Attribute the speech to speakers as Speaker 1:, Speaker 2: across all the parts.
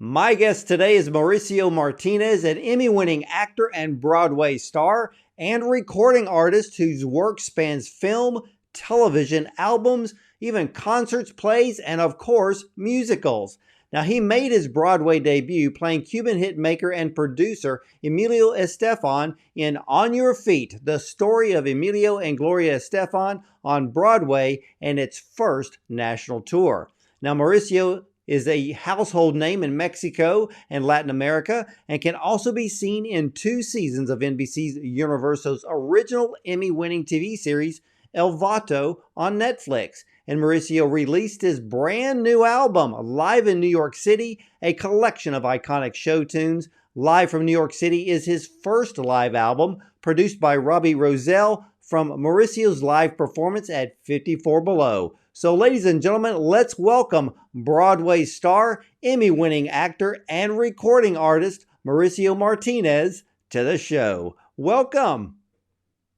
Speaker 1: My guest today is Mauricio Martinez, an Emmy-winning actor and Broadway star and recording artist whose work spans film, television, albums, even concerts, plays, and of course, musicals. Now, he made his Broadway debut playing Cuban hitmaker and producer Emilio Estefan in On Your Feet, the story of Emilio and Gloria Estefan on Broadway and its first national tour. Now, Mauricio is a household name in Mexico and Latin America and can also be seen in 2 seasons of NBC Universo's original Emmy-winning TV series, El Vato, on Netflix. And Mauricio released his brand new album, Live in New York City, a collection of iconic show tunes. Live from New York City is his first live album, produced by Robbie Rozelle from Mauricio's live performance at 54 Below. So ladies and gentlemen, let's welcome Broadway star, Emmy-winning actor, and recording artist, Mauricio Martinez, to the show. Welcome.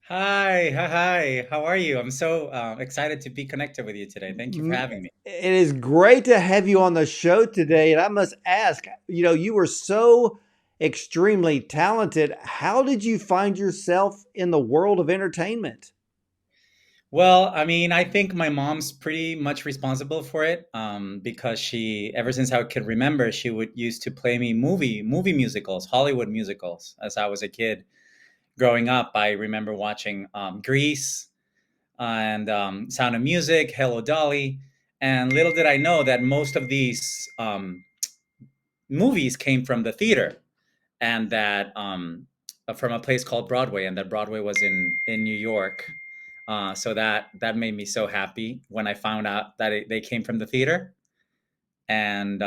Speaker 2: Hi. How are you? I'm so excited to be connected with you today. Thank you for having me.
Speaker 1: It is great to have you on the show today. And I must ask, you were so extremely talented. How did you find yourself in the world of entertainment?
Speaker 2: Well, I mean, I think my mom's pretty much responsible for it because ever since I could remember, she would used to play me movie musicals, Hollywood musicals, as I was a kid. Growing up, I remember watching Grease and Sound of Music, Hello Dolly, and little did I know that most of these movies came from the theater and that from a place called Broadway, and that Broadway was in New York. So that made me so happy when I found out that they came from the theater, and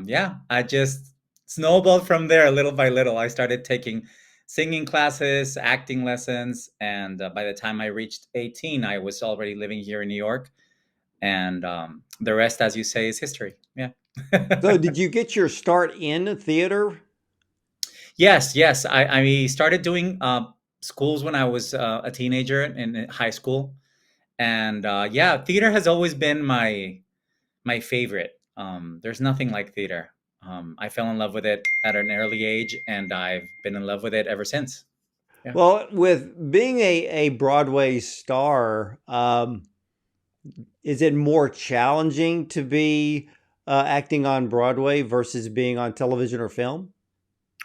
Speaker 2: yeah, I just snowballed from there little by little. I started taking singing classes, acting lessons, and by the time I reached 18, I was already living here in New York, and the rest, as you say, is history. Yeah.
Speaker 1: So did you get your start in theater?
Speaker 2: Yes. I started doing schools when I was a teenager in high school, and yeah, theater has always been my favorite. There's nothing like theater. I fell in love with it at an early age, and I've been in love with it ever since. Yeah.
Speaker 1: Well, with being a Broadway star, is it more challenging to be acting on Broadway versus being on television or film?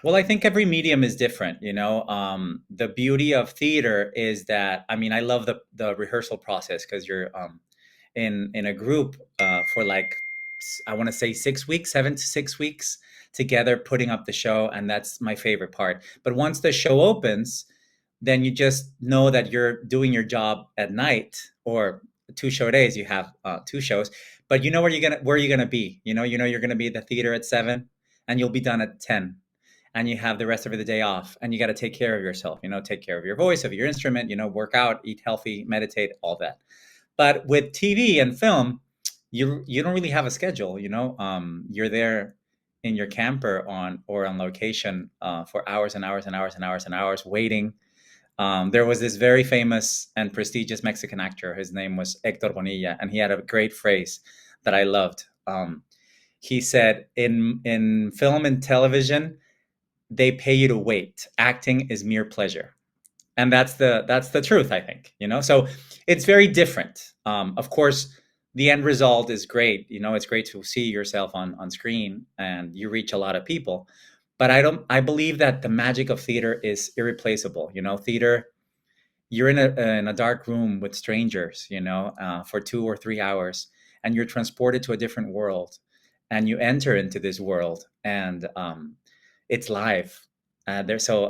Speaker 2: Well, I think every medium is different. The beauty of theater is that, I mean, I love the rehearsal process because you're in a group for like I want to say 6 weeks, 7 to 6 weeks together putting up the show, and that's my favorite part. But once the show opens, then you just know that you're doing your job at night, or 2 show days. You have 2 shows, but you know where you're gonna be. You know you're gonna be at the theater at 7, and you'll be done at 10, and you have the rest of the day off, and you got to take care of yourself. Take care of your voice, of your instrument. Work out, eat healthy, meditate, all that. But with TV and film, you don't really have a schedule. You're there in your camper on location for hours and hours and hours and hours and hours waiting. There was this very famous and prestigious Mexican actor. His name was Hector Bonilla, and he had a great phrase that I loved. He said, "In film and television, they pay you to wait. Acting is mere pleasure." And that's the truth, I think. So it's very different. Of course, the end result is great. It's great to see yourself on screen, and you reach a lot of people. But I believe that the magic of theater is irreplaceable. Theater, you're in a dark room with strangers, for 2 or 3 hours, and you're transported to a different world, and you enter into this world, and it's live. There's so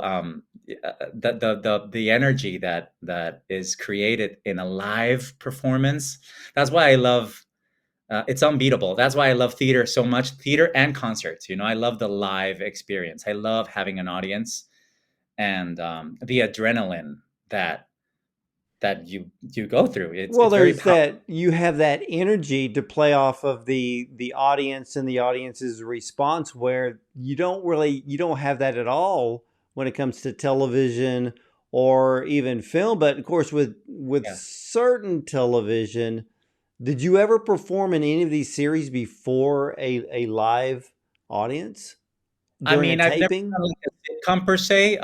Speaker 2: the energy that is created in a live performance. That's why I love. It's unbeatable. That's why I love theater so much. Theater and concerts. I love the live experience. I love having an audience, and the adrenaline that you go through. It's
Speaker 1: Well,
Speaker 2: it's very
Speaker 1: there's
Speaker 2: powerful.
Speaker 1: that you have that energy to play off of the audience and the audience's response where you don't have that at all when it comes to television or even film. But of course with
Speaker 2: Yeah.
Speaker 1: certain television, did you ever perform in any of these series before a live audience
Speaker 2: I
Speaker 1: during a
Speaker 2: mean, I've never
Speaker 1: taping?
Speaker 2: done like a sitcom per se,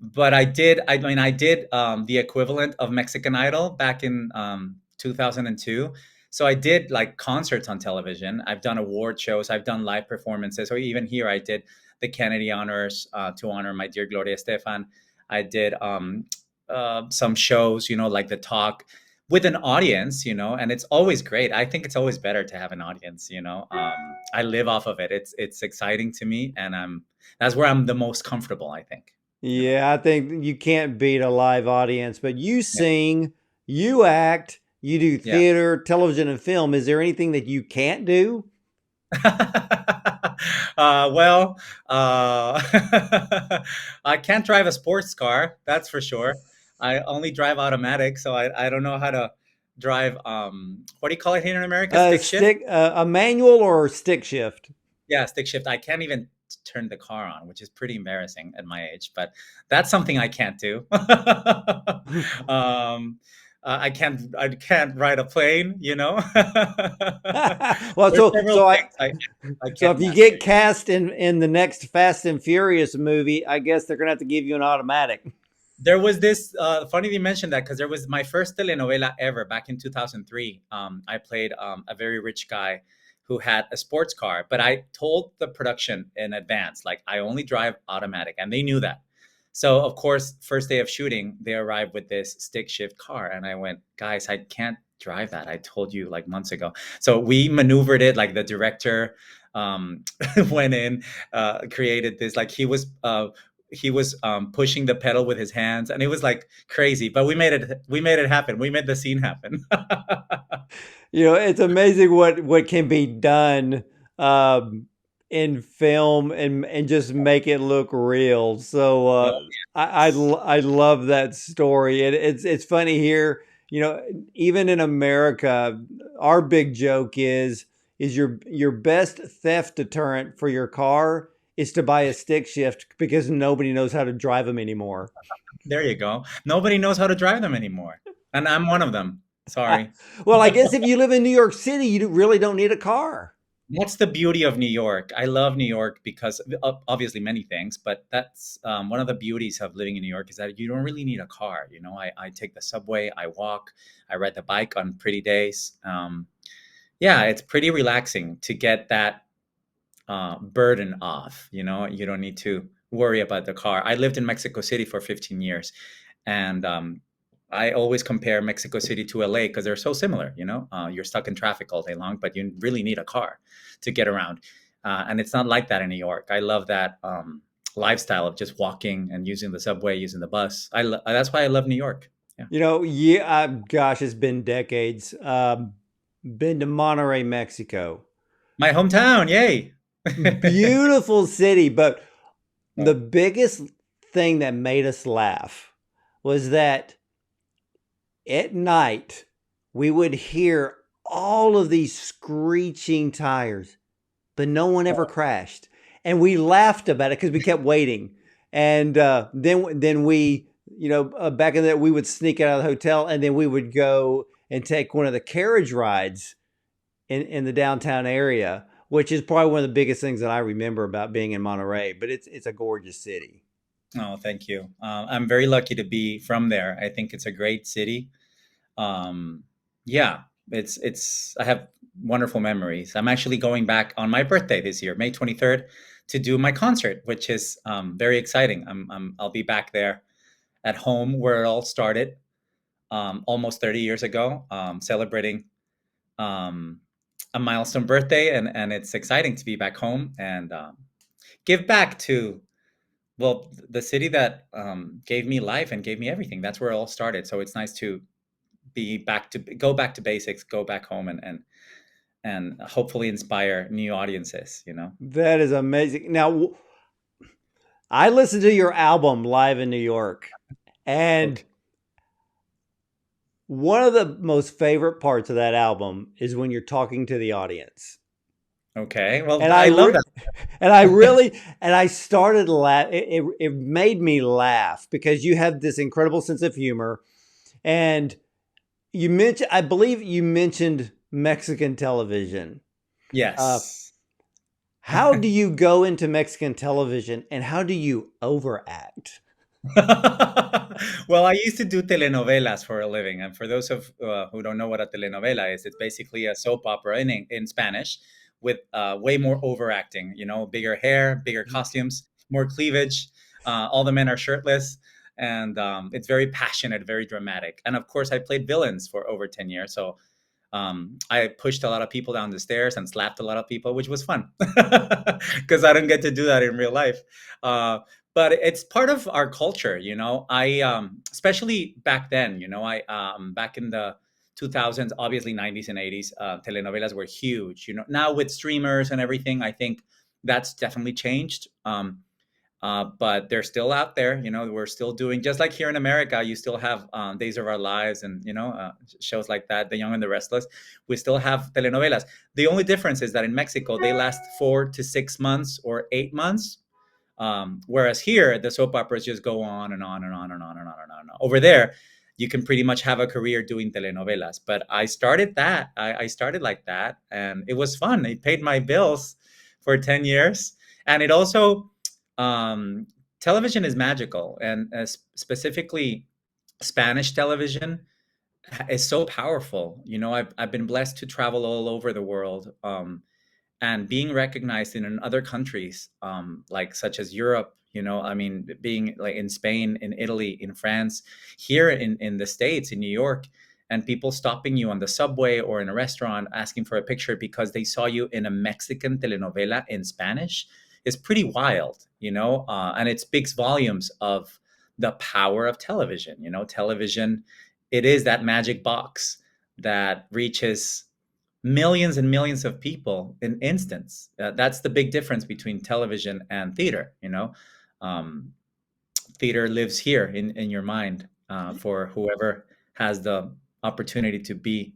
Speaker 2: but I did. I mean, I did the equivalent of Mexican Idol back in 2002. So I did like concerts on television. I've done award shows. I've done live performances. Or even here, I did the Kennedy honors to honor my dear Gloria Estefan. I did some shows, like the talk with an audience, and it's always great. I think it's always better to have an audience. I live off of it. It's exciting to me, and that's where I'm the most comfortable, I think.
Speaker 1: Yeah, I think you can't beat a live audience, but you
Speaker 2: Yeah.
Speaker 1: sing, you act, you do
Speaker 2: Yeah.
Speaker 1: theater, television, and film. Is there anything that you can't do?
Speaker 2: Well, I can't drive a sports car, that's for sure. I only drive automatic, so I don't know how to drive. What do you call it here in America? Stick shift?
Speaker 1: A manual or stick shift?
Speaker 2: Yeah, stick shift. I can't even turn the car on, which is pretty embarrassing at my age, but that's something I can't do. I can't ride a plane,
Speaker 1: Well,
Speaker 2: There's several things I
Speaker 1: so
Speaker 2: can't
Speaker 1: if you
Speaker 2: master.
Speaker 1: get cast in the next Fast and Furious movie, I guess they're gonna have to give you an automatic.
Speaker 2: There was this funny you mentioned that, because there was my first telenovela ever back in 2003. I played a very rich guy who had a sports car, but I told the production in advance, like, I only drive automatic, and they knew that. So of course, first day of shooting, they arrived with this stick shift car, and I went, guys, I can't drive that. I told you like months ago. So we maneuvered it, like the director um, went in, created this, like he was pushing the pedal with his hands, and it was like crazy, but we made it happen. We made the scene happen.
Speaker 1: It's amazing what can be done um, in film and just make it look real. So
Speaker 2: Oh,
Speaker 1: I love that story. It's funny here. Even in America, our big joke is your best theft deterrent for your car is to buy a stick shift because nobody knows how to drive them anymore.
Speaker 2: there you go. Nobody knows how to drive them anymore, and I'm one of them. Sorry.
Speaker 1: Well, I guess if you live in New York City, really don't need a car.
Speaker 2: That's the beauty of New York. I love New York because obviously many things, but that's one of the beauties of living in New York, is that you don't really need a car. I take the subway, I walk, I ride the bike on pretty days. Yeah, it's pretty relaxing to get that burden off. You don't need to worry about the car. I lived in Mexico City for 15 years, and I always compare Mexico City to LA because they're so similar. You're stuck in traffic all day long, but you really need a car to get around. And it's not like that in New York. I love that lifestyle of just walking and using the subway, using the bus. That's why I love New York. Yeah.
Speaker 1: Yeah, gosh, it's been decades. Been to Monterrey, Mexico.
Speaker 2: My hometown, yay.
Speaker 1: Beautiful city, but the
Speaker 2: Oh,
Speaker 1: biggest thing that made us laugh was that at night we would hear all of these screeching tires, but no one ever crashed. And we laughed about it because we kept waiting. And then we, back in that, we would sneak out of the hotel and then we would go and take one of the carriage rides in the downtown area, which is probably one of the biggest things that I remember about being in Monterey. But it's a gorgeous city.
Speaker 2: oh, thank you. I'm very lucky to be from there. I think it's a great city. Um, yeah, it's. I have wonderful memories. I'm actually going back on my birthday this year, May 23rd, to do my concert, which is very exciting. I'll be back there at home where it all started, almost 30 years ago, celebrating um, a milestone birthday, and it's exciting to be back home and give back to, well, the city that gave me life and gave me everything. That's where it all started. So it's nice to go back to basics, go back home, and hopefully inspire new audiences.
Speaker 1: That is amazing. Now, I listened to your album live in New York, and
Speaker 2: Okay.
Speaker 1: one of the most favorite parts of that album is when you're talking to the audience.
Speaker 2: Okay. Well,
Speaker 1: And
Speaker 2: I love that.
Speaker 1: I started laugh. It made me laugh because you have this incredible sense of humor. And I believe you mentioned Mexican television. Uh,
Speaker 2: Yes.
Speaker 1: How do you go into Mexican television and how do you overact?
Speaker 2: Well, I used to do telenovelas for a living, and for those of who don't know what a telenovela is, it's basically a soap opera in Spanish with way more overacting. You know, bigger hair, bigger costumes, more cleavage. All the men are shirtless, and it's very passionate, very dramatic. And of course, I played villains for over 10 years, so I pushed a lot of people down the stairs and slapped a lot of people, which was fun because I don't get to do that in real life. Uh, but it's part of our culture, you know. Especially back then, you know, back in the 2000s, obviously 90s and 80s, telenovelas were huge. You know, now with streamers and everything, I think that's definitely changed. But they're still out there. You know, we're still doing, just like here in America. You still have Days of Our Lives and shows like that, The Young and the Restless. We still have telenovelas. The only difference is that in Mexico they last 4 to 6 months or 8 months, whereas here the soap operas just go on and on and on and on and on and on. And on. Over there, you can pretty much have a career doing telenovelas. But I started that. I started like that, and it was fun. It paid my bills for 10 years, and it also um, television is magical, and specifically Spanish television is so powerful. You know, I've been blessed to travel all over the world, and being recognized in other countries, like such as Europe. You know, I mean, being like in Spain, in Italy, in France, here in the States, in New York, and people stopping you on the subway or in a restaurant asking for a picture because they saw you in a Mexican telenovela in Spanish is pretty wild, you know, and it speaks volumes of the power of television. You know, television, it is that magic box that reaches millions and millions of people in instants. That's the big difference between television and theater. You know, um, theater lives here in your mind for whoever has the opportunity to be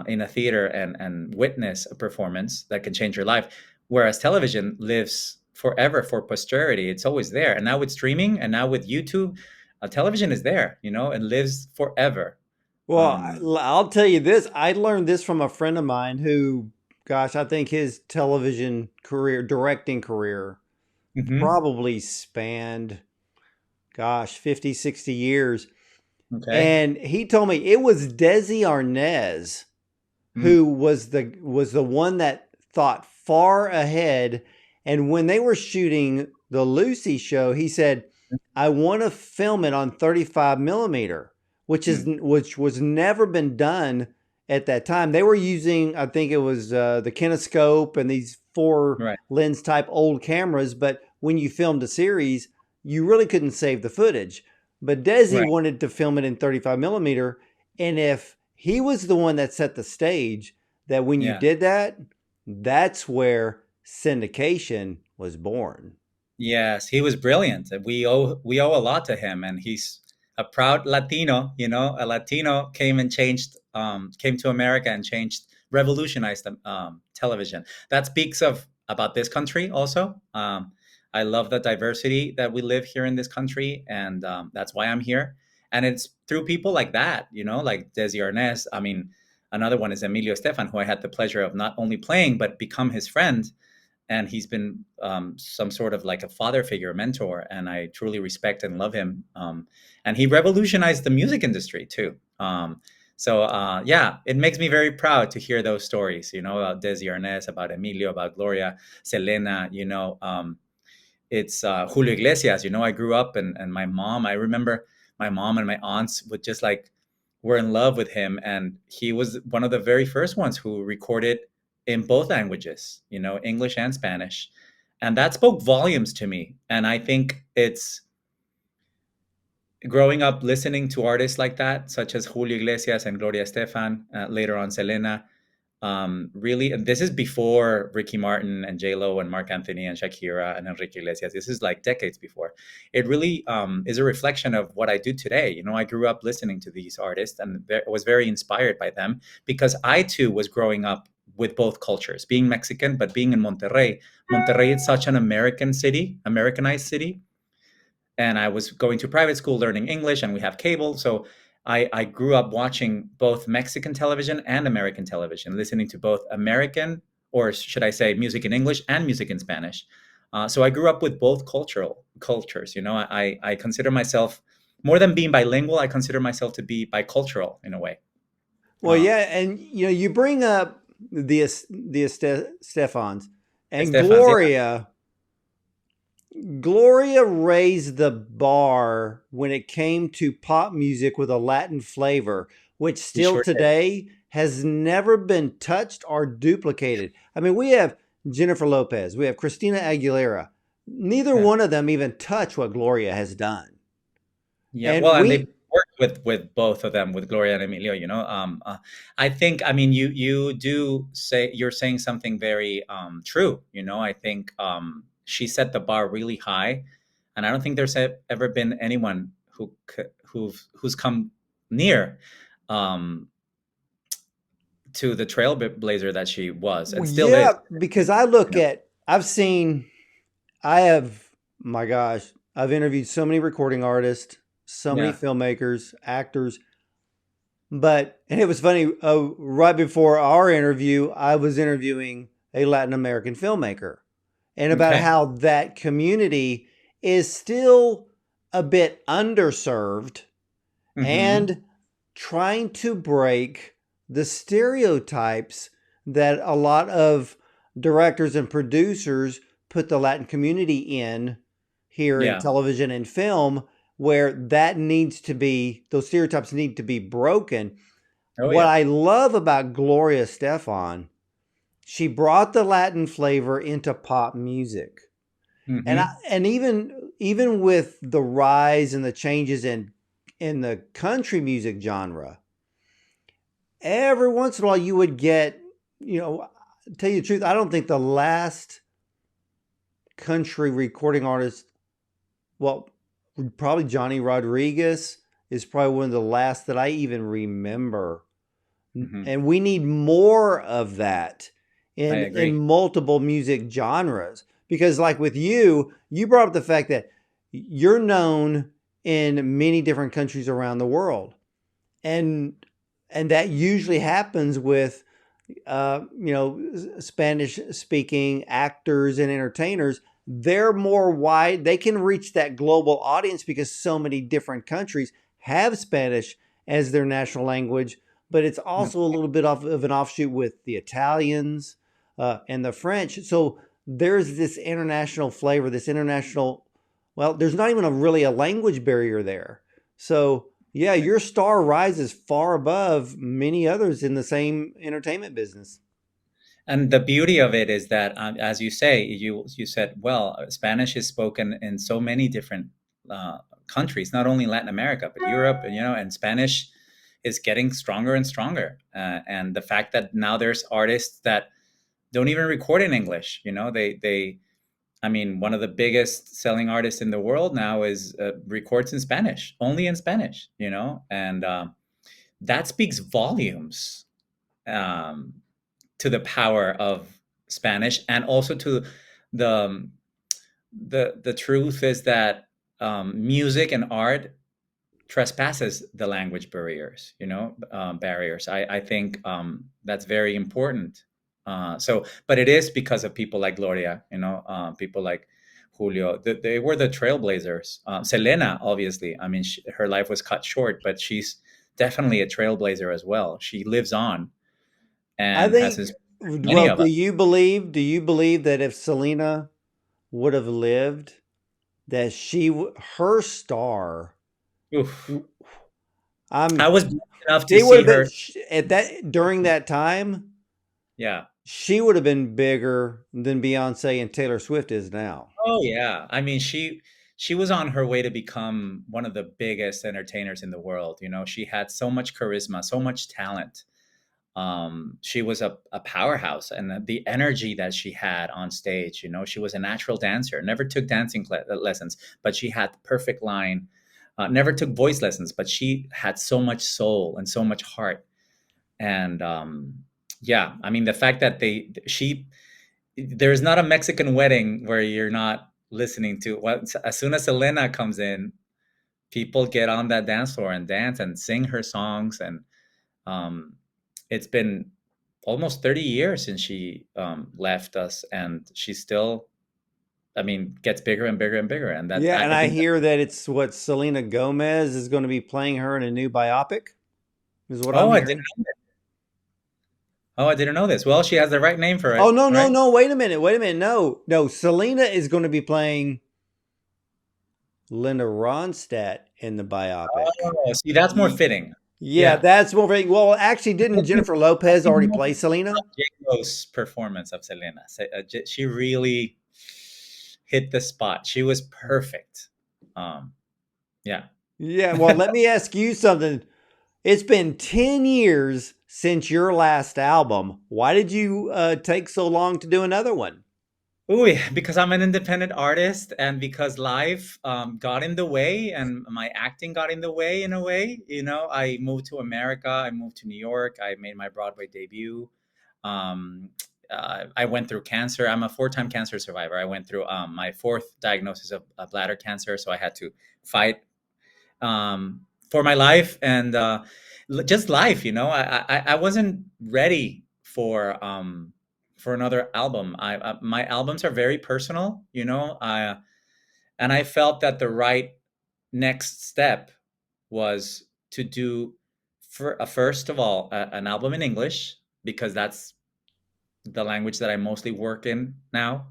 Speaker 2: in a theater and witness a performance that can change your life. Whereas television lives forever for posterity. It's always there. And now with streaming and now with YouTube, television is there, you know, and lives forever.
Speaker 1: Well,
Speaker 2: Um,
Speaker 1: I'll tell you this. I learned this from a friend of mine who, gosh, I think his television career, directing career,
Speaker 2: mhm.
Speaker 1: probably spanned, gosh, 50, 60 years.
Speaker 2: Okay.
Speaker 1: And he told me it was Desi Arnaz
Speaker 2: Mm,
Speaker 1: who was the one that thought far ahead. And when they were shooting the Lucy show, he said, "I want to film it on 35 millimeter,
Speaker 2: mm.
Speaker 1: which was never been done at that time. They were using, I think it was the kinescope and these four
Speaker 2: Right.
Speaker 1: lens type old cameras. But when you filmed a series, you really couldn't save the footage. But Desi
Speaker 2: Right.
Speaker 1: wanted to film it in 35 millimeter, and if he was the one that set the stage, that when you
Speaker 2: Yeah.
Speaker 1: did that, that's where syndication was born.
Speaker 2: Yes, he was brilliant. We owe a lot to him, and he's a proud Latino. You know, a Latino came to America and revolutionized television. That speaks of about this country also. I love the diversity that we live here in this country, and that's why I'm here. And it's through people like that, you know, like Desi Arnaz. I mean, another one is Emilio Estefan, who I had the pleasure of not only playing but become his friend, and he's been some sort of like a father figure, a mentor, and I truly respect and love him. And he revolutionized the music industry too. Yeah, it makes me very proud to hear those stories. You know, about Desi Arnaz, about Emilio, about Gloria, Selena. You know, it's Julio Iglesias. You know, I grew up and my mom. I remember my mom and my aunts would just like were in love with him, and he was one of the very first ones who recorded in both languages. You know, English and Spanish, and that spoke volumes to me. And I think it's growing up listening to artists like that, such as Julio Iglesias and Gloria Estefan, later on Selena, really, and this is before Ricky Martin and J Lo and Mark Anthony and Shakira and Enrique Iglesias. This is like decades before. It really is a reflection of what I do today. You know, I grew up listening to these artists and was very inspired by them because I too was growing up with both cultures, being Mexican but being in Monterrey. Monterrey is such an American city, Americanized city, and I was going to private school learning English, and we have cable. So I grew up watching both Mexican television and American television, listening to both American or should I say, music in English and music in Spanish. So I grew up with both cultures. I consider myself, more than being bilingual, I consider myself to be bicultural in a way.
Speaker 1: Well,
Speaker 2: Um,
Speaker 1: yeah, and you bring up the Stefans and
Speaker 2: Estefan, yeah,
Speaker 1: Gloria raised the bar when it came to pop music with a Latin flavor, which
Speaker 2: he
Speaker 1: still
Speaker 2: sure did.
Speaker 1: today has never been touched or duplicated. I mean, we have Jennifer Lopez, we have Christina Aguilera. Neither
Speaker 2: Yeah.
Speaker 1: one of them even touch what Gloria has done.
Speaker 2: Yeah,
Speaker 1: And
Speaker 2: well, and they
Speaker 1: we,
Speaker 2: worked with both of them, with Gloria and Emilio. I think, I mean, you do say, you're saying something very true. I think she set the bar really high, and I don't think there's ever been anyone who's come near um, to the trailblazer that she was and still is.
Speaker 1: yeah, because
Speaker 2: You know,
Speaker 1: I have, my gosh, I've interviewed so many recording artists, so many
Speaker 2: yeah,
Speaker 1: filmmakers, actors. And it was funny, right before our interview, I was interviewing a Latin American filmmaker and about
Speaker 2: okay,
Speaker 1: how that community is still a bit underserved
Speaker 2: hmm,
Speaker 1: and trying to break the stereotypes that a lot of directors and producers put the Latin community in here in
Speaker 2: yeah,
Speaker 1: television and film, where those stereotypes need to be broken.
Speaker 2: oh
Speaker 1: What
Speaker 2: yeah,
Speaker 1: I love about Gloria Stefan, she brought the Latin flavor into pop music.
Speaker 2: hmm,
Speaker 1: And even with the rise and the changes in the country music genre, every once in a while you would get, tell you the truth, I don't think the last country recording artist, well, probably Johnny Rodriguez is probably one of the last that I even remember.
Speaker 2: hmm.
Speaker 1: And we need more of that
Speaker 2: I
Speaker 1: in
Speaker 2: agree.
Speaker 1: multiple music genres. Because like with you brought up the fact that you're known in many different countries around the world. And that usually happens with Spanish speaking actors and entertainers. They're more wide, they can reach that global audience because so many different countries have Spanish as their national language, but it's also a little bit of an offshoot with the Italians and the French. So there's this international flavor, this international, well, there's not even really a language barrier there. So yeah, your star rises far above many others in the same entertainment business.
Speaker 2: And the beauty of it is that, as you say, you said, well, Spanish is spoken in so many different countries, not only Latin America but Europe, and Spanish is getting stronger and stronger. And the fact that now there's artists that don't even record in English, they I mean, one of the biggest selling artists in the world now is records in Spanish, only in Spanish, and that speaks volumes. Um, to the power of Spanish, and also to the the truth is that music and art trespasses the language barriers. Barriers. I think that's very important. But it is because of people like Gloria. People like Julio. They were the trailblazers. Selena, obviously. I mean, her life was cut short, but she's definitely a trailblazer as well. She lives on
Speaker 1: I
Speaker 2: and has
Speaker 1: think,
Speaker 2: inspired many
Speaker 1: well,
Speaker 2: of us.
Speaker 1: do you believe that if Selena would have lived, that her star,
Speaker 2: Oof. I
Speaker 1: I'm,
Speaker 2: was blessed enough to
Speaker 1: she would
Speaker 2: see
Speaker 1: have been,
Speaker 2: her.
Speaker 1: at that, during that time,
Speaker 2: Yeah.
Speaker 1: she would have been bigger than Beyonce and Taylor Swift is now.
Speaker 2: Oh yeah. I mean, she was on her way to become one of the biggest entertainers in the world. She had so much charisma, so much talent. She was a powerhouse, and the energy that she had on stage. She was a natural dancer. Never took dancing lessons, but she had the perfect line. Never took voice lessons, but she had so much soul and so much heart. And yeah, I mean, the fact that there's not a Mexican wedding where you're not listening to what, as soon as Selena comes in, people get on that dance floor and dance and sing her songs. And um, it's been almost 30 years since she left us, and she still, I mean, gets bigger and bigger and bigger. And that,
Speaker 1: Yeah, and
Speaker 2: I
Speaker 1: I
Speaker 2: think that,
Speaker 1: hear that it's what Selena Gomez is going to be playing her in a new biopic, is what I'm
Speaker 2: oh, I didn't
Speaker 1: hearing.
Speaker 2: know this. Oh, I didn't know this. Well, she has the right name for
Speaker 1: Oh
Speaker 2: it,
Speaker 1: no, no,
Speaker 2: right?
Speaker 1: no! Wait a minute, wait a minute. No, no. Selena is going to be playing Linda Ronstadt in the biopic.
Speaker 2: Oh, see, that's more
Speaker 1: Ye-
Speaker 2: fitting.
Speaker 1: Yeah,
Speaker 2: Yeah.
Speaker 1: that's more. Well, actually, didn't Jennifer Lopez already play Selena?
Speaker 2: J-Lo's performance of Selena. She really hit the spot. She was perfect. Um, yeah.
Speaker 1: Yeah. Well, let me ask you something. It's been 10 years since your last album. Why did you take so long to do another one?
Speaker 2: Ooh, because I'm an independent artist, and because life got in the way, and my acting got in the way in a way. I moved to America. I moved to New York. I made my Broadway debut. Um, I went through cancer. I'm a four-time cancer survivor. I went through my fourth diagnosis of bladder cancer, so I had to fight for my life, and just life. I wasn't ready for another album. My albums are very personal, and I felt that the right next step was to do, first of all, an album in English, because that's the language that I mostly work in now,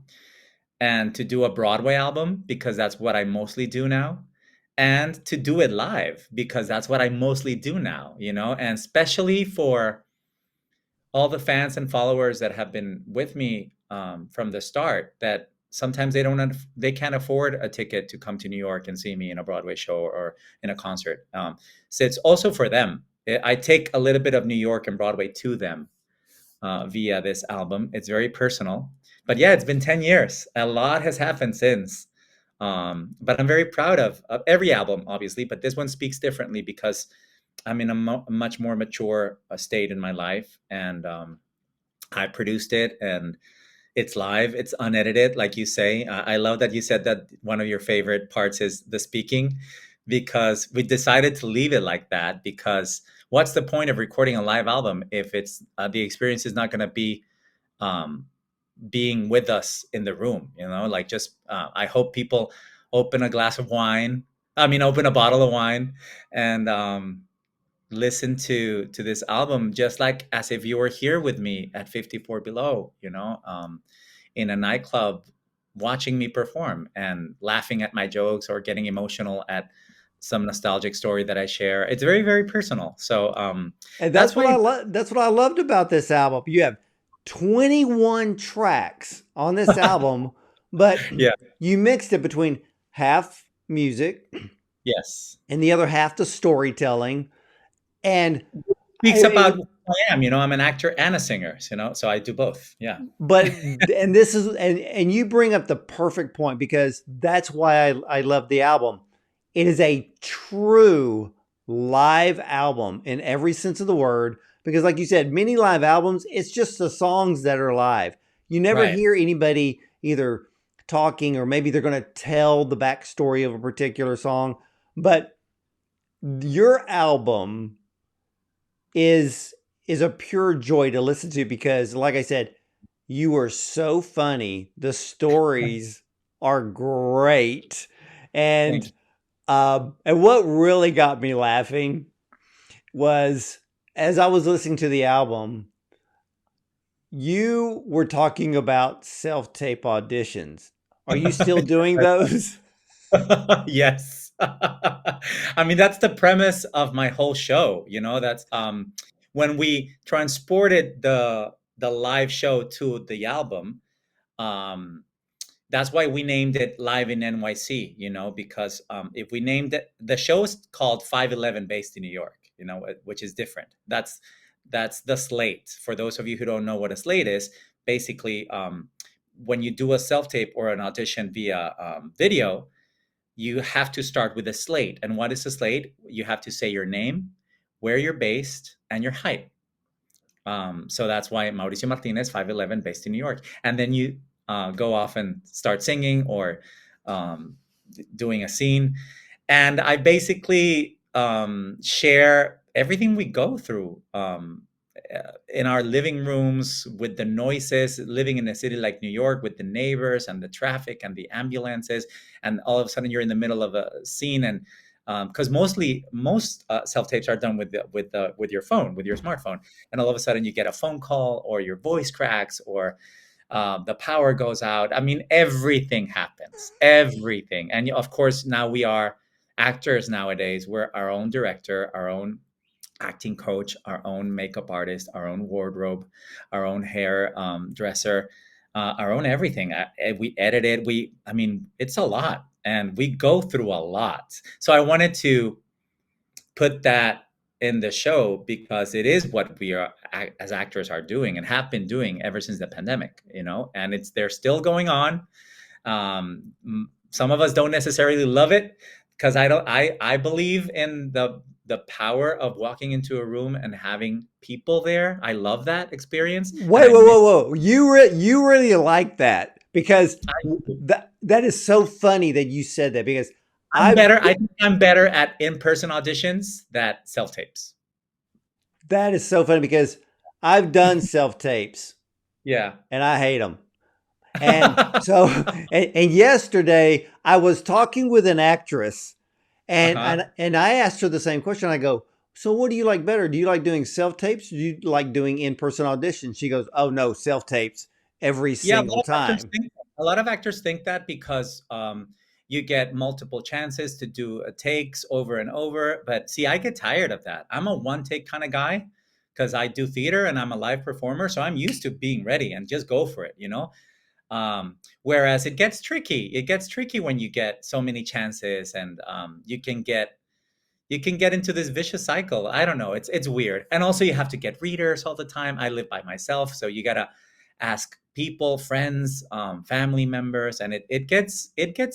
Speaker 2: and to do a Broadway album because that's what I mostly do now, and to do it live because that's what I mostly do now, and especially for all the fans and followers that have been with me from the start, that sometimes they can't afford a ticket to come to New York and see me in a Broadway show or in a concert. So it's also for them. I take a little bit of New York and Broadway to them via this album. It's very personal. But yeah, it's been 10 years. A lot has happened since. But I'm very proud of every album, obviously. But this one speaks differently because I'm in a much more mature state in my life. And I produced it, and it's live, it's unedited, like you say. I love that you said that one of your favorite parts is the speaking, because we decided to leave it like that. Because what's the point of recording a live album if it's the experience is not going to be um, being with us in the room? Like, just I hope people open a glass of wine. I mean, open a bottle of wine, and listen to this album just like as if you were here with me at 54 Below, in a nightclub, watching me perform and laughing at my jokes or getting emotional at some nostalgic story that I share. It's very, very personal. So
Speaker 1: And
Speaker 2: that's
Speaker 1: that's what I
Speaker 2: why.
Speaker 1: love. That's what I loved about this album. You have 21 tracks on this album, but
Speaker 2: Yeah.
Speaker 1: you mixed it between half music
Speaker 2: Yes.
Speaker 1: and the other half the storytelling. And
Speaker 2: Speaks about
Speaker 1: it,
Speaker 2: who I am. I'm an actor and a singer, so I do both. Yeah.
Speaker 1: but and this is and you bring up the perfect point because that's why I love the album. It is a true live album in every sense of the word because like you said, many live albums, it's just the songs that are live. You never
Speaker 2: Right.
Speaker 1: hear anybody either talking or maybe they're going to tell the backstory of a particular song, but your album is is a pure joy to listen to because like I said, you are so funny. The stories are great.
Speaker 2: Thank
Speaker 1: And
Speaker 2: you.
Speaker 1: and what really got me laughing was as I was listening to the album, you were talking about self-tape auditions. Are you still doing those?
Speaker 2: Yes. I mean, that's the premise of my whole show. That's when we transported the live show to the album. Um, that's why we named it Live in NYC. Because if we named it, the show is called 511 based in New York. Which is different. That's the slate. For those of you who don't know what a slate is, basically, when you do a self tape or an audition via video, you have to start with a slate. And what is a slate? You have to say your name, where you're based, and your height. So that's why Mauricio Martinez, 5'11", based in New York. And then you go off and start singing or um, doing a scene. And I basically share everything we go through in our living rooms with the noises, living in a city like New York with the neighbors and the traffic and the ambulances, and all of a sudden you're in the middle of a scene, and because most self tapes are done with with your phone, with your smartphone, and all of a sudden you get a phone call, or your voice cracks, or the power goes out. I mean, everything happens, everything. And of course, now we are actors nowadays. We're our own director, our own acting coach, our own makeup artist, our own wardrobe, our own hair dresser, our own everything. We edit it. I mean, it's a lot, and we go through a lot. So I wanted to put that in the show because it is what we are as actors are doing and have been doing ever since the pandemic, and they're still going on. Some of us don't necessarily love it because I believe in the power of walking into a room and having people there. I love that experience.
Speaker 1: Wait, whoa. You really like that, because that is so funny that you said that, because
Speaker 2: I think I'm better at in-person auditions than self-tapes.
Speaker 1: That is so funny, because I've done self-tapes.
Speaker 2: Yeah.
Speaker 1: And I hate them. And so, and yesterday I was talking with an actress, and I asked her the same question. I go, so what do you like better? Do you like doing self-tapes? Or do you like doing in-person auditions? She goes, oh no, self-tapes every single time.
Speaker 2: A lot of actors think that because you get multiple chances to do takes over and over. But see, I get tired of that. I'm a one take kind of guy because I do theater and I'm a live performer. So I'm used to being ready and just go for it, whereas it gets tricky. It gets tricky when you get so many chances, and you can get into this vicious cycle. I don't know. It's weird. And also you have to get readers all the time. I live by myself, so you got to ask people, friends, family members, and it gets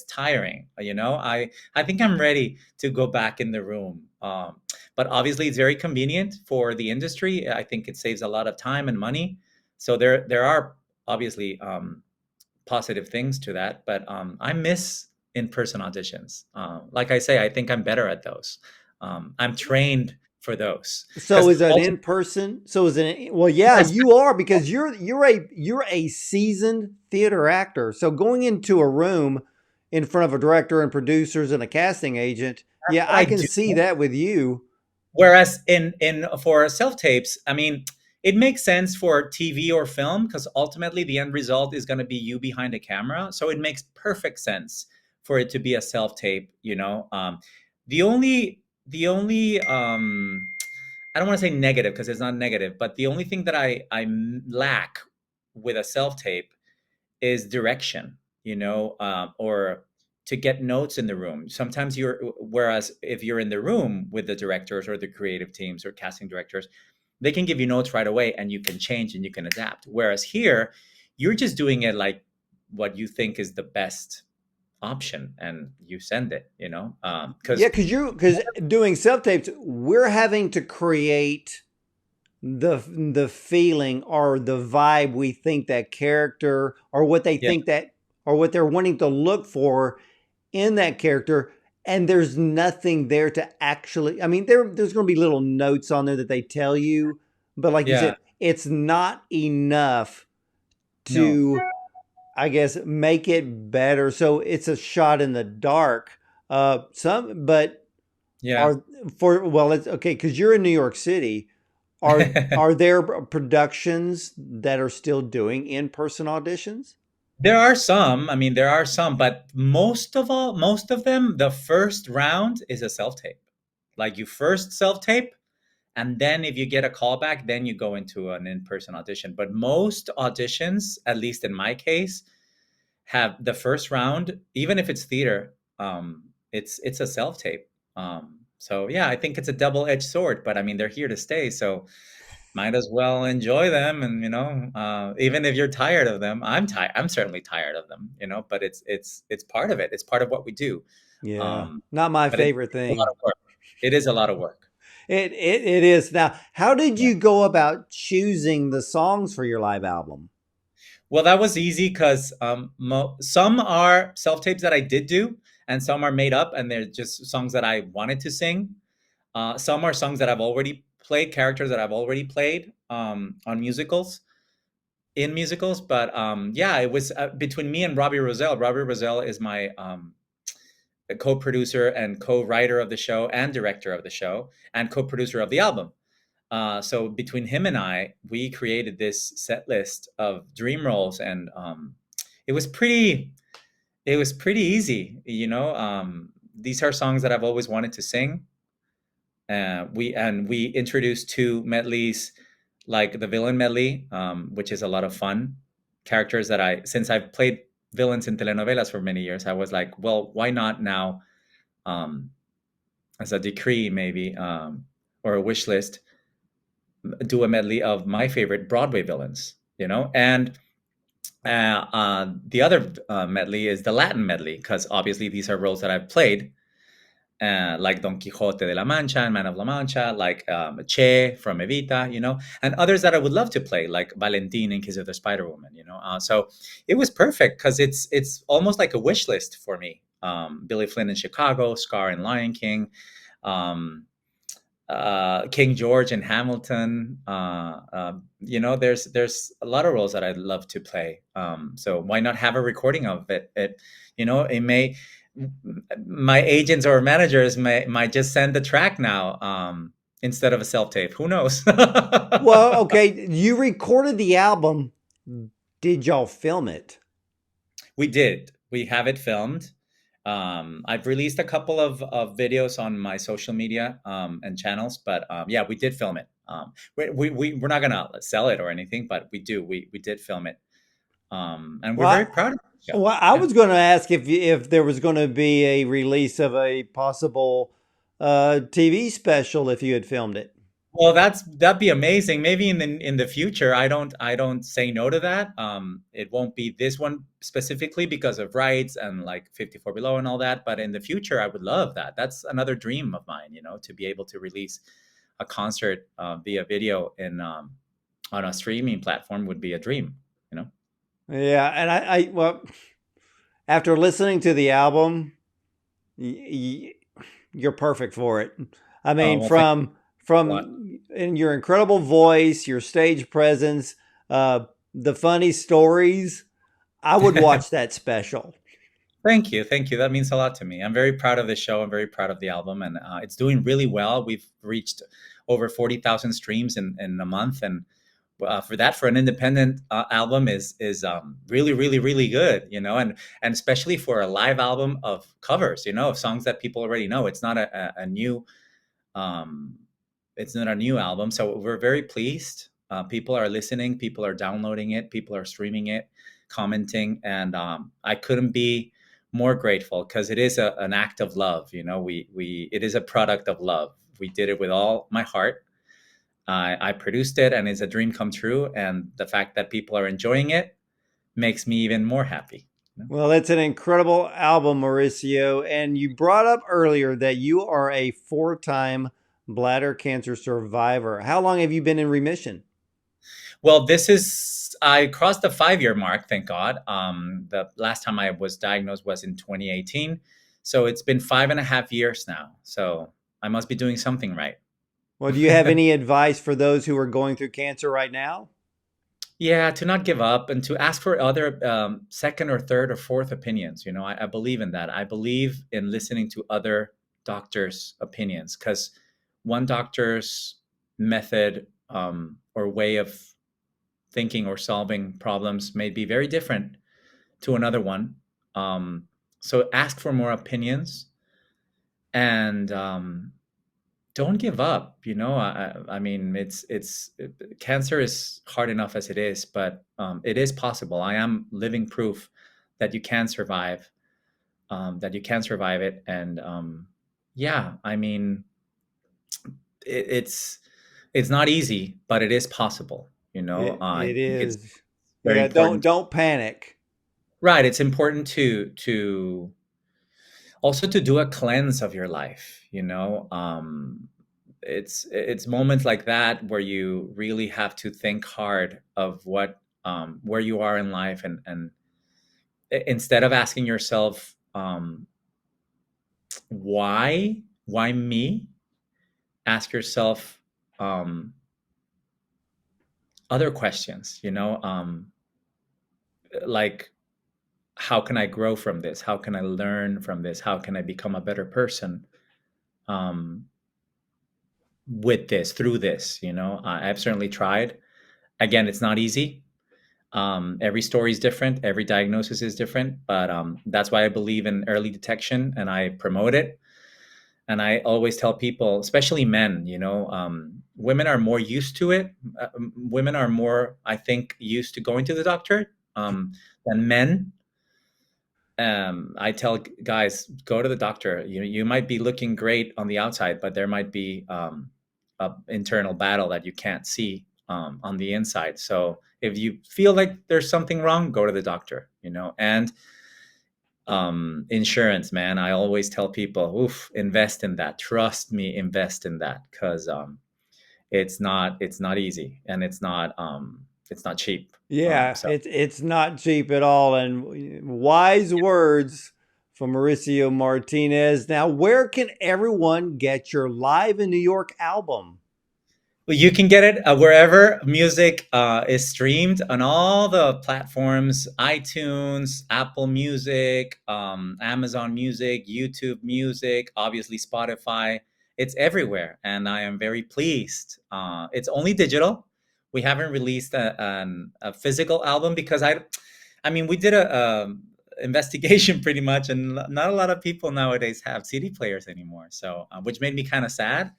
Speaker 2: tiring. I think I'm ready to go back in the room. But obviously it's very convenient for the industry. I think it saves a lot of time and money. So there are obviously positive things to that, but I miss in-person auditions. Like I say, I think I'm better at those. I'm trained for those.
Speaker 1: So is that in person? So is it? Well, yeah, yes. You are, because you're a seasoned theater actor. So going into a room in front of a director and producers and a casting agent, yeah, I can see that with you.
Speaker 2: Whereas for self-tapes, I mean, it makes sense for TV or film because ultimately the end result is going to be you behind a camera. So it makes perfect sense for it to be a self-tape. The only I don't want to say negative because it's not negative, but the only thing that I lack with a self-tape is direction, or to get notes in the room. Sometimes whereas if you're in the room with the directors or the creative teams or casting directors, they can give you notes right away and you can change and you can adapt. Whereas here, you're just doing it like what you think is the best option and you send it,
Speaker 1: because doing self-tapes, we're having to create the feeling or the vibe we think that character, or what they think that, or what they're wanting to look for in that character. And there's nothing there to actually, I mean, there's going to be little notes on there that they tell you, but like you said, it's not enough to, I guess, make it better. So it's a shot in the dark. It's okay, because you're in New York City. Are there productions that are still doing in-person auditions?
Speaker 2: There are some. I mean, there are some, but most of them, the first round is a self-tape. Like you first self-tape, and then if you get a callback, then you go into an in-person audition. But most auditions, at least in my case, have the first round, even if it's theater, it's a self-tape. So yeah, I think it's a double-edged sword, but I mean, they're here to stay. So might as well enjoy them. And, even if you're tired of them, I'm certainly tired of them, but it's part of it. It's part of what we do.
Speaker 1: Yeah. Not my favorite thing.
Speaker 2: A lot of work. It is a lot of work.
Speaker 1: It is. Now, how did you go about choosing the songs for your live album?
Speaker 2: Well, that was easy because some are self-tapes that I did do, and some are made up, and they're just songs that I wanted to sing. Some are songs that I've already played, characters that I've already played. on musicals, in musicals, but yeah, it was between me and Robbie Rozelle. Robbie Rozelle is my co-producer and co-writer of the show and director of the show and co-producer of the album. So between him and I, we created this set list of dream roles, and it was pretty it was pretty easy. These are songs that I've always wanted to sing. We introduced two medleys, like the villain medley, which is a lot of fun. Characters that since I've played villains in telenovelas for many years, I was like, well, why not now, as a decree maybe, or a wish list, do a medley of my favorite Broadway villains, and the other medley is the Latin medley, because obviously these are roles that I've played, like Don Quixote de la Mancha and Man of La Mancha, like Che from Evita, and others that I would love to play, like Valentin in Kiss of the Spider Woman, So it was perfect because it's almost like a wish list for me. Billy Flynn in Chicago, Scar in Lion King, King George in Hamilton. There's a lot of roles that I'd love to play. So why not have a recording of it? It may. My agents or managers might just send the track now, instead of a self-tape. Who knows?
Speaker 1: Well, okay, you recorded the album. Did y'all film it?
Speaker 2: We did. We have it filmed. I've released a couple of videos on my social media and channels, but yeah, we did film it. We're not gonna sell it or anything, but we did film it, and we're very proud of it. Yeah.
Speaker 1: Well, I was going to ask if there was going to be a release of a possible TV special if you had filmed it.
Speaker 2: Well, that'd be amazing. Maybe in the future, I don't say no to that. It won't be this one specifically because of rights and like 54 Below and all that. But in the future, I would love that. That's another dream of mine, to be able to release a concert via video on a streaming platform would be a dream.
Speaker 1: Yeah, and well, after listening to the album, you're perfect for it. I mean,
Speaker 2: Well,
Speaker 1: from in your incredible voice, your stage presence, the funny stories, I would watch that special.
Speaker 2: Thank you. That means a lot to me. I'm very proud of the show. I'm very proud of the album, and it's doing really well. We've reached over 40,000 streams in a month, and for an independent album is really, really, really good. And especially for a live album of covers, of songs that people already know. It's not a new um, it's not a new album, so we're very pleased. People are listening, people are downloading it, people are streaming it, commenting, and I couldn't be more grateful because it is an act of love. It is a product of love. We did it with all my heart. I produced it, and it's a dream come true. And the fact that people are enjoying it makes me even more happy.
Speaker 1: Well, it's an incredible album, Mauricio. And you brought up earlier that you are a four-time bladder cancer survivor. How long have you been in remission?
Speaker 2: Well, I crossed the 5-year mark, thank God. The last time I was diagnosed was in 2018. So it's been 5.5 years now. So I must be doing something right.
Speaker 1: Well, do you have any advice for those who are going through cancer right now?
Speaker 2: Yeah, to not give up and to ask for other second or third or fourth opinions. I believe in that. I believe in listening to other doctors' opinions, because one doctor's method or way of thinking or solving problems may be very different to another one. So ask for more opinions, and don't give up. I mean, cancer is hard enough as it is, but it is possible. I am living proof that you can survive, it. And yeah, I mean, it's not easy, but it is possible. I
Speaker 1: It
Speaker 2: think it's
Speaker 1: is.
Speaker 2: very
Speaker 1: Yeah,
Speaker 2: important.
Speaker 1: don't panic.
Speaker 2: Right. It's important to also to do a cleanse of your life. It's moments like that where you really have to think hard of what where you are in life, and instead of asking yourself why me, ask yourself, other questions, like, how can I grow from this? How can I learn from this? How can I become a better person um, with this, through this? I've certainly tried. Again, it's not easy. Every story is different. Every diagnosis is different. But that's why I believe in early detection and I promote it. And I always tell people, especially men, women are more used to it. Women are more, I think, used to going to the doctor than men. I tell guys, go to the doctor. You might be looking great on the outside, but there might be a internal battle that you can't see on the inside. So if you feel like there's something wrong, go to the doctor. And insurance, man, I always tell people, oof, invest in that. Trust me, invest in that, because it's not easy, and it's not cheap.
Speaker 1: Yeah,
Speaker 2: So
Speaker 1: it's not cheap at all. And wise words from Mauricio Martinez. Now, where can everyone get your Live in New York album?
Speaker 2: well, you can get it wherever music is streamed, on all the platforms: iTunes, Apple Music, Amazon Music, YouTube Music, obviously Spotify. It's everywhere, and I am very pleased. It's only digital. We haven't released a physical album because I mean, we did a investigation pretty much, and not a lot of people nowadays have CD players anymore. So, which made me kind of sad.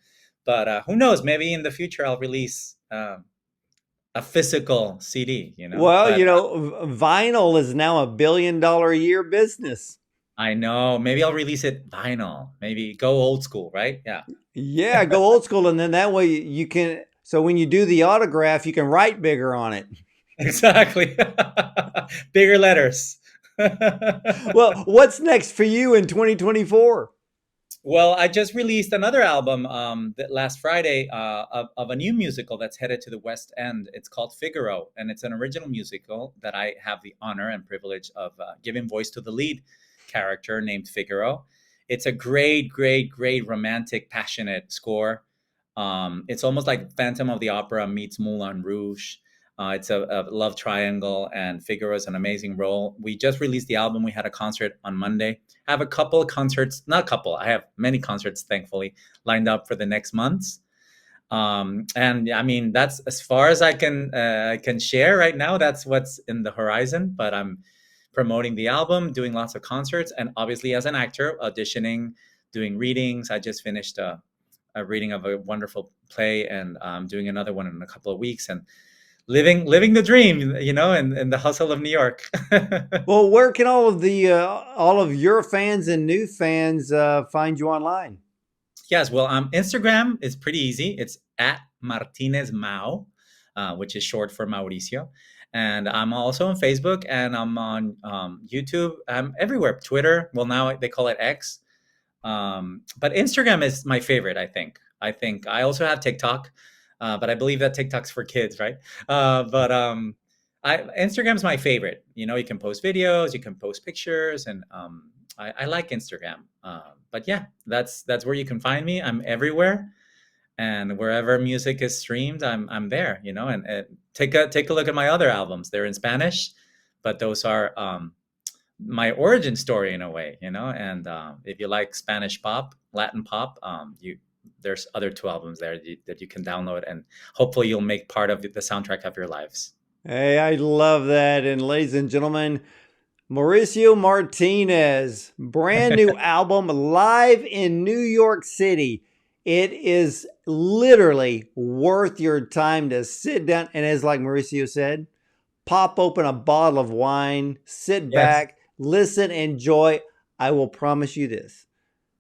Speaker 2: But who knows? Maybe in the future I'll release a physical CD.
Speaker 1: Well,
Speaker 2: But
Speaker 1: vinyl is now $1 billion a year business.
Speaker 2: I know maybe I'll release it vinyl. Maybe go old school, right? Yeah,
Speaker 1: Yeah, go old school. And then that way you can, so when you do the autograph, you can write bigger on it.
Speaker 2: exactly. Bigger letters.
Speaker 1: Well, what's next for you in 2024?
Speaker 2: Well, I just released another album that last Friday of a new musical that's headed to the West End. It's called Figaro, and it's an original musical that I have the honor and privilege of giving voice to the lead character named Figaro. It's a great, great, great romantic, passionate score. It's almost like Phantom of the Opera meets Moulin Rouge. It's a love triangle, and Figaro is an amazing role. We just released the album. We had a concert on Monday. I have a couple of concerts, not a couple, I have many concerts, thankfully, lined up for the next months. And I mean, that's as far as I can share right now. That's what's in the horizon. But I'm promoting the album, doing lots of concerts, and obviously as an actor, auditioning, doing readings. I just finished a reading of a wonderful play, and doing another one in a couple of weeks, and living the dream, in the hustle of New York.
Speaker 1: Well, where can all of your fans and new fans find you online?
Speaker 2: Yes, well, Instagram is pretty easy. It's at Martinez Mau, which is short for Mauricio. And I'm also on Facebook, and I'm on YouTube. I'm everywhere. Twitter. Well, now they call it X. But Instagram is my favorite, I think. I also have TikTok, but I believe that TikTok's for kids, right? But Instagram's my favorite. You can post videos, you can post pictures, and I like Instagram. But yeah, that's where you can find me. I'm everywhere, and wherever music is streamed, I'm there. And take a look at my other albums. They're in Spanish, but those are my origin story in a way. And if you like Spanish pop, Latin pop, there's other two albums there that you can download, and hopefully you'll make part of the soundtrack of your lives.
Speaker 1: Hey, I love that. And ladies and gentlemen, Mauricio Martinez, brand new album live in New York City. It is literally worth your time to sit down. And as like Mauricio said, pop open a bottle of wine, sit
Speaker 2: Yes.
Speaker 1: back, listen, enjoy. I will promise you this.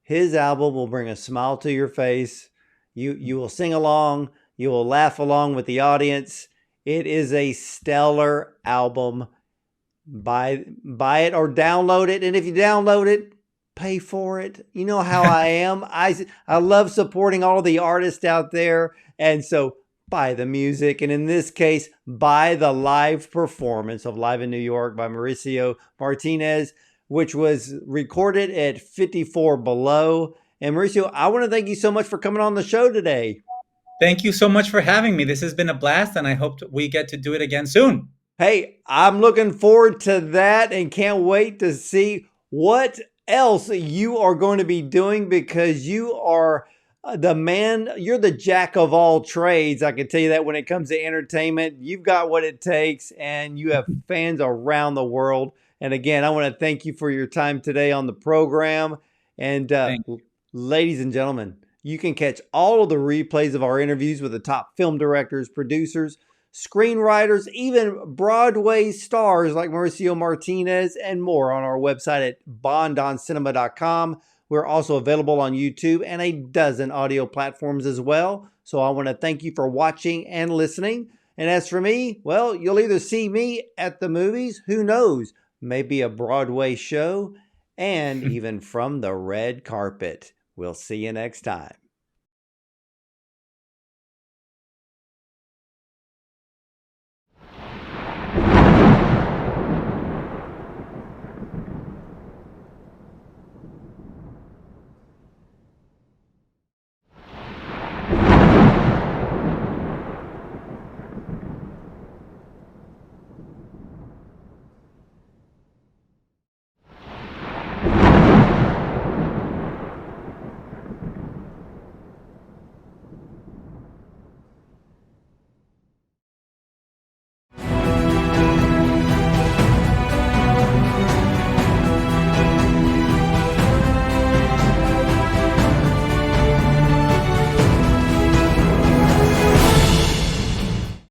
Speaker 1: His album will bring a smile to your face. You will sing along. You will laugh along with the audience. It is a stellar album. Buy it or download it. And if you download it, pay for it. You know how I am. I love supporting all of the artists out there. And so buy the music. And in this case, buy the live performance of Live in New York by Mauricio Martinez, which was recorded at 54 Below. And Mauricio, I want to thank you so much for coming on the show today.
Speaker 2: Thank you so much for having me. This has been a blast, and I hope we get to do it again soon.
Speaker 1: Hey, I'm looking forward to that and can't wait to see what else you are going to be doing because you are the man, you're the jack of all trades. I can tell you that when it comes to entertainment, you've got what it takes and you have fans around the world. And again, I want to thank you for your time today on the program. And
Speaker 2: Thank
Speaker 1: ladies and gentlemen, you can catch all of the replays of our interviews with the top film directors, producers, screenwriters, even Broadway stars like Mauricio Martinez and more on our website at bondoncinema.com. We're also available on YouTube and a dozen audio platforms as well. So I want to thank you for watching and listening. And as for me, well, you'll either see me at the movies, who knows, maybe a Broadway show, and
Speaker 2: you.
Speaker 1: even from the red carpet. We'll see you next time.